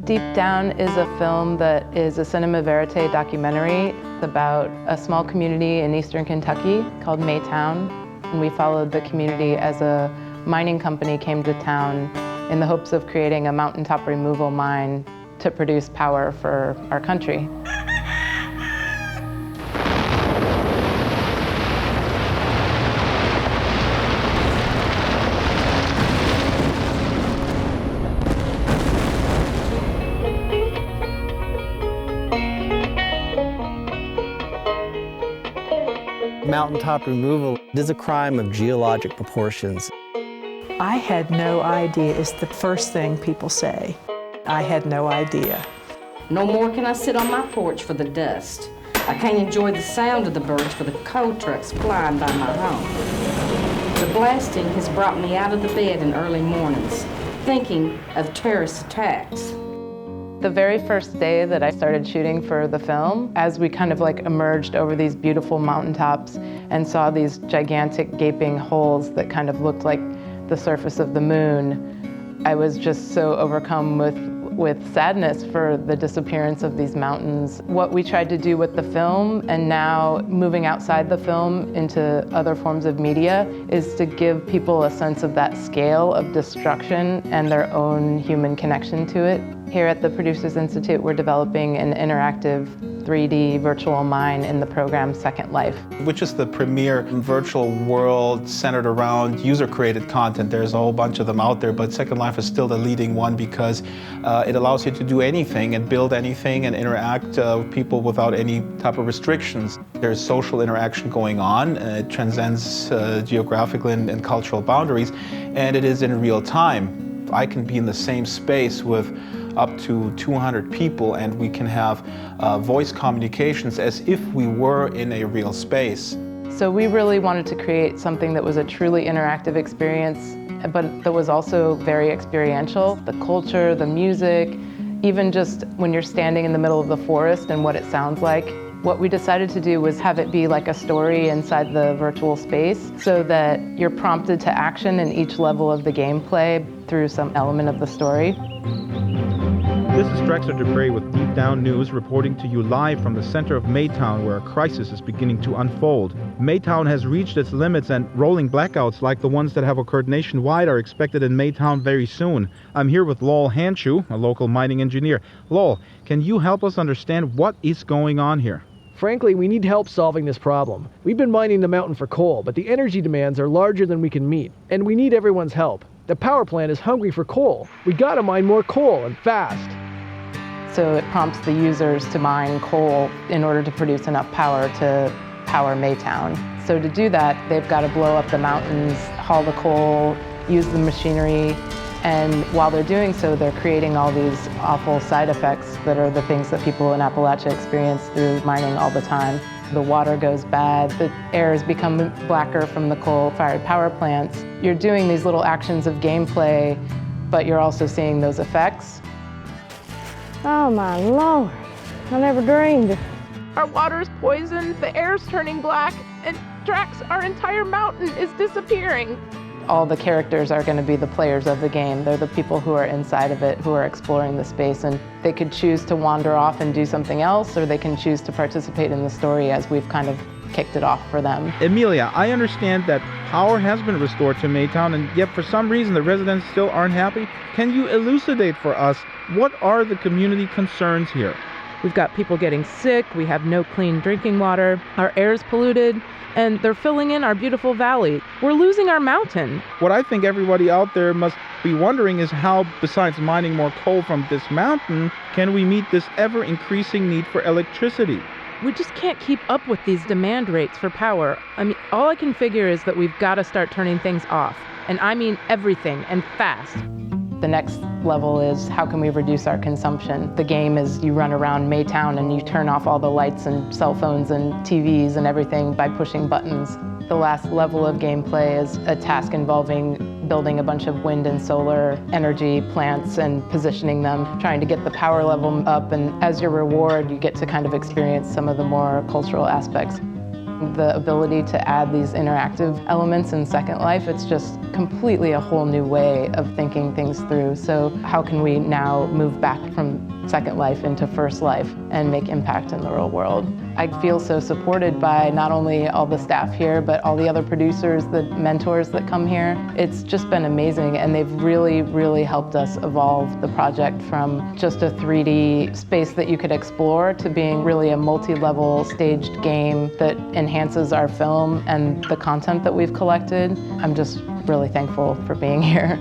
Deep Down is a film that is a cinema verite documentary about a small community in eastern Kentucky called Maytown. And we followed the community as a mining company came to town in the hopes of creating a mountaintop removal mine to produce power for our country. Mountaintop removal is a crime of geologic proportions. I had no idea is the first thing people say. I had no idea. No more can I sit on my porch for the dust. I can't enjoy the sound of the birds for the coal trucks flying by my home. The blasting has brought me out of the bed in early mornings, thinking of terrorist attacks. The very first day that I started shooting for the film, as we kind of like emerged over these beautiful mountaintops and saw these gigantic gaping holes that kind of looked like the surface of the moon, I was just so overcome with sadness for the disappearance of these mountains. What we tried to do with the film, and now moving outside the film into other forms of media, is to give people a sense of that scale of destruction and their own human connection to it. Here at the Producers Institute, we're developing an interactive 3D virtual mine in the program Second Life, which is the premier virtual world centered around user-created content. There's a whole bunch of them out there, but Second Life is still the leading one because it allows you to do anything and build anything and interact with people without any type of restrictions. There's social interaction going on. It transcends geographical and cultural boundaries, and it is in real time. I can be in the same space with up to 200 people, and we can have voice communications as if we were in a real space. So we really wanted to create something that was a truly interactive experience, but that was also very experiential. The culture, the music, even just when you're standing in the middle of the forest and what it sounds like. What we decided to do was have it be like a story inside the virtual space so that you're prompted to action in each level of the gameplay through some element of the story. This is Drexler Debray with Deep Down News reporting to you live from the center of Maytown, where a crisis is beginning to unfold. Maytown has reached its limits, and rolling blackouts like the ones that have occurred nationwide are expected in Maytown very soon. I'm here with Lowell Hanshu, a local mining engineer. Lowell, can you help us understand what is going on here? Frankly, we need help solving this problem. We've been mining the mountain for coal, but the energy demands are larger than we can meet, and we need everyone's help. The power plant is hungry for coal. We gotta mine more coal, and fast. So it prompts the users to mine coal in order to produce enough power to power Maytown. So to do that, they've got to blow up the mountains, haul the coal, use the machinery, and while they're doing so, they're creating all these awful side effects that are the things that people in Appalachia experience through mining all the time. The water goes bad, the air has become blacker from the coal-fired power plants. You're doing these little actions of gameplay, but you're also seeing those effects. Oh my Lord, I never dreamed. Our water is poisoned, the air's turning black, and Drax, our entire mountain is disappearing. All the characters are going to be the players of the game. They're the people who are inside of it, who are exploring the space, and they could choose to wander off and do something else, or they can choose to participate in the story as we've kind of kicked it off for them. Emilia, I understand that power has been restored to Maytown, and yet for some reason the residents still aren't happy. Can you elucidate for us what are the community concerns here? We've got people getting sick, we have no clean drinking water, our air is polluted, and they're filling in our beautiful valley. We're losing our mountain. What I think everybody out there must be wondering is how, besides mining more coal from this mountain, can we meet this ever-increasing need for electricity? We just can't keep up with these demand rates for power. I mean, all I can figure is that we've got to start turning things off. And I mean everything, and fast. The next level is how can we reduce our consumption? The game is you run around Maytown and you turn off all the lights and cell phones and TVs and everything by pushing buttons. The last level of gameplay is a task involving building a bunch of wind and solar energy plants and positioning them, trying to get the power level up, and as your reward you get to kind of experience some of the more cultural aspects. The ability to add these interactive elements in Second Life, it's just completely a whole new way of thinking things through. So how can we now move back from Second Life into First Life and make impact in the real world? I feel so supported by not only all the staff here, but all the other producers, the mentors that come here. It's just been amazing, and they've really, really helped us evolve the project from just a 3D space that you could explore to being really a multi-level staged game that enhances our film and the content that we've collected. I'm just really thankful for being here.